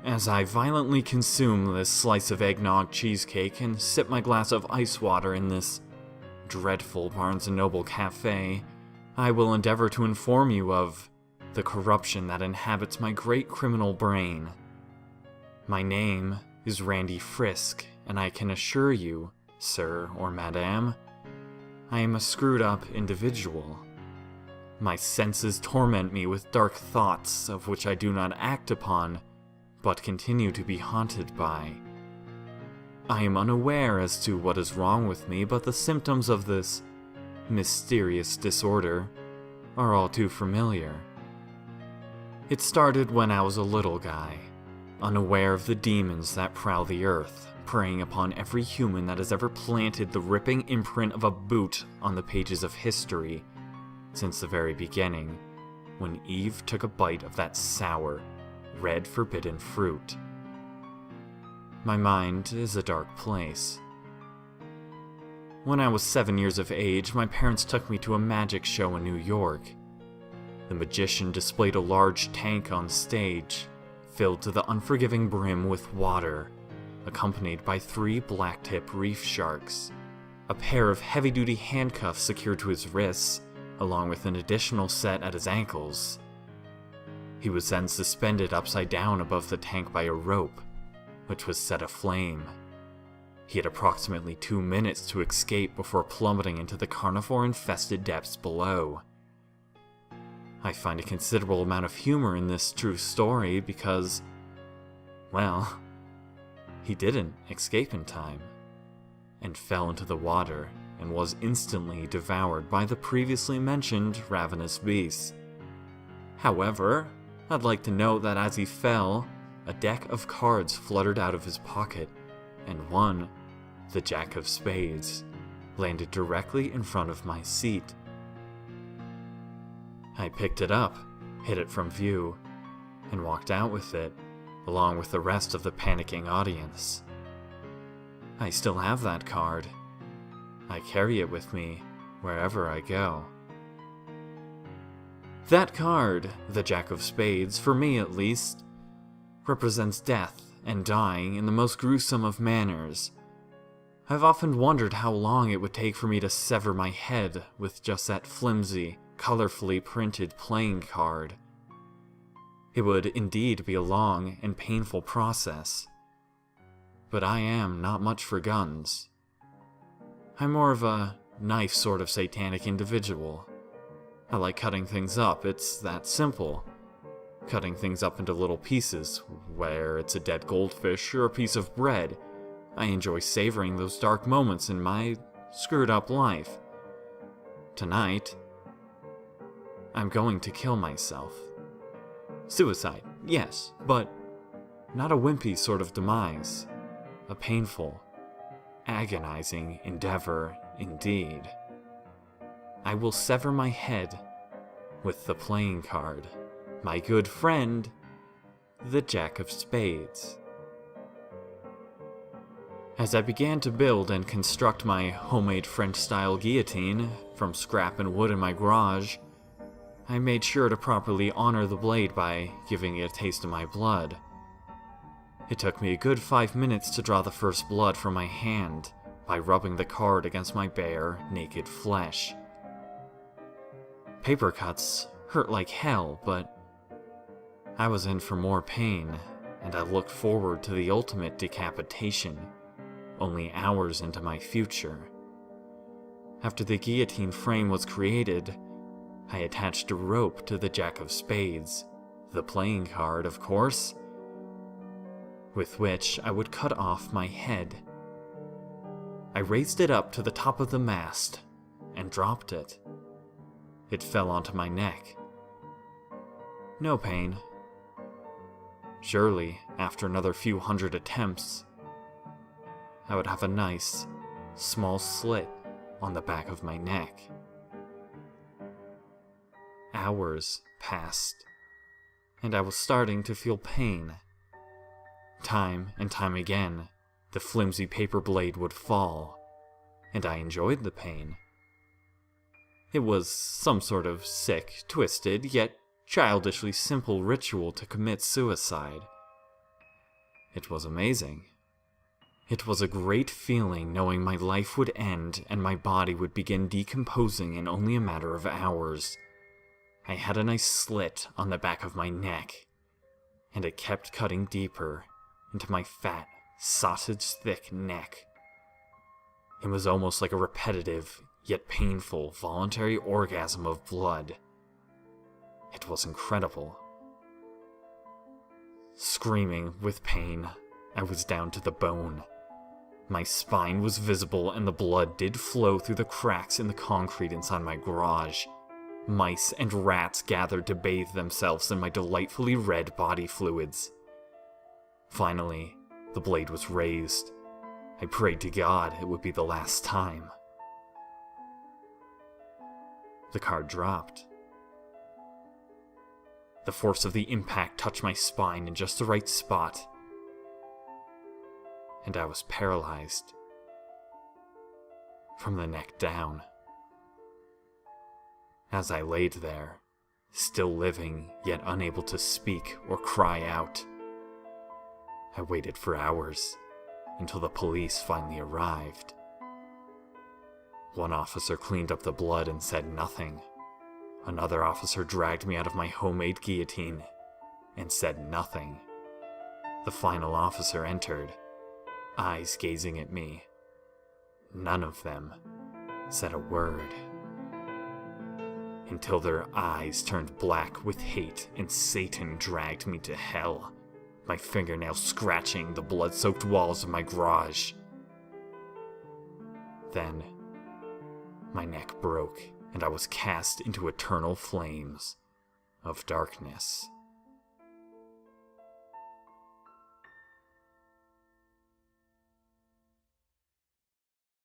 as I violently consume this slice of eggnog cheesecake and sip my glass of ice water in this dreadful Barnes & Noble cafe, I will endeavor to inform you of the corruption that inhabits my great criminal brain. My name is Randy Frisk, and I can assure you, sir or madame, I am a screwed-up individual. My senses torment me with dark thoughts of which I do not act upon, but continue to be haunted by. I am unaware as to what is wrong with me, but the symptoms of this mysterious disorder are all too familiar. It started when I was a little guy, unaware of the demons that prowl the earth, preying upon every human that has ever planted the ripping imprint of a boot on the pages of history, since the very beginning, when Eve took a bite of that sour, red forbidden fruit. My mind is a dark place. When I was 7 years of age, my parents took me to a magic show in New York. The magician displayed a large tank on stage, filled to the unforgiving brim with water, accompanied by 3 black-tip reef sharks, a pair of heavy-duty handcuffs secured to his wrists, along with an additional set at his ankles. He was then suspended upside down above the tank by a rope, which was set aflame. He had approximately 2 minutes to escape before plummeting into the carnivore-infested depths below. I find a considerable amount of humor in this true story because, well, he didn't escape in time, and fell into the water and was instantly devoured by the previously mentioned ravenous beasts. However, I'd like to note that as he fell, a deck of cards fluttered out of his pocket, and one, the Jack of Spades, landed directly in front of my seat. I picked it up, hid it from view, and walked out with it, along with the rest of the panicking audience. I still have that card. I carry it with me wherever I go. That card, the Jack of Spades, for me at least, represents death and dying in the most gruesome of manners. I've often wondered how long it would take for me to sever my head with just that flimsy, colorfully printed playing card. It would indeed be a long and painful process. But I am not much for guns. I'm more of a knife sort of satanic individual. I like cutting things up, it's that simple. Cutting things up into little pieces, where it's a dead goldfish or a piece of bread. I enjoy savoring those dark moments in my screwed up life. Tonight, I'm going to kill myself. Suicide, yes, but not a wimpy sort of demise. A painful, agonizing endeavor indeed. I will sever my head with the playing card, my good friend, the Jack of Spades. As I began to build and construct my homemade French-style guillotine from scrap and wood in my garage, I made sure to properly honor the blade by giving it a taste of my blood. It took me a good 5 minutes to draw the first blood from my hand by rubbing the card against my bare, naked flesh. Paper cuts hurt like hell, but I was in for more pain, and I looked forward to the ultimate decapitation, only hours into my future. After the guillotine frame was created, I attached a rope to the Jack of Spades, the playing card, of course, with which I would cut off my head. I raised it up to the top of the mast and dropped it. It fell onto my neck. No pain. Surely, after another few hundred attempts, I would have a nice, small slit on the back of my neck. Hours passed, and I was starting to feel pain. Time and time again, the flimsy paper blade would fall, and I enjoyed the pain. It was some sort of sick, twisted, yet childishly simple ritual to commit suicide. It was amazing. It was a great feeling knowing my life would end and my body would begin decomposing in only a matter of hours. I had a nice slit on the back of my neck, and it kept cutting deeper into my fat, sausage-thick neck. It was almost like a repetitive, yet painful, voluntary orgasm of blood. It was incredible. Screaming with pain, I was down to the bone. My spine was visible and the blood did flow through the cracks in the concrete inside my garage. Mice and rats gathered to bathe themselves in my delightfully red body fluids. Finally, the blade was raised. I prayed to God it would be the last time. The card dropped. The force of the impact touched my spine in just the right spot, and I was paralyzed from the neck down. As I laid there, still living yet unable to speak or cry out, I waited for hours until the police finally arrived. One officer cleaned up the blood and said nothing. Another officer dragged me out of my homemade guillotine and said nothing. The final officer entered, eyes gazing at me. None of them said a word, until their eyes turned black with hate and Satan dragged me to hell, my fingernails scratching the blood-soaked walls of my garage. Then, my neck broke, and I was cast into eternal flames of darkness.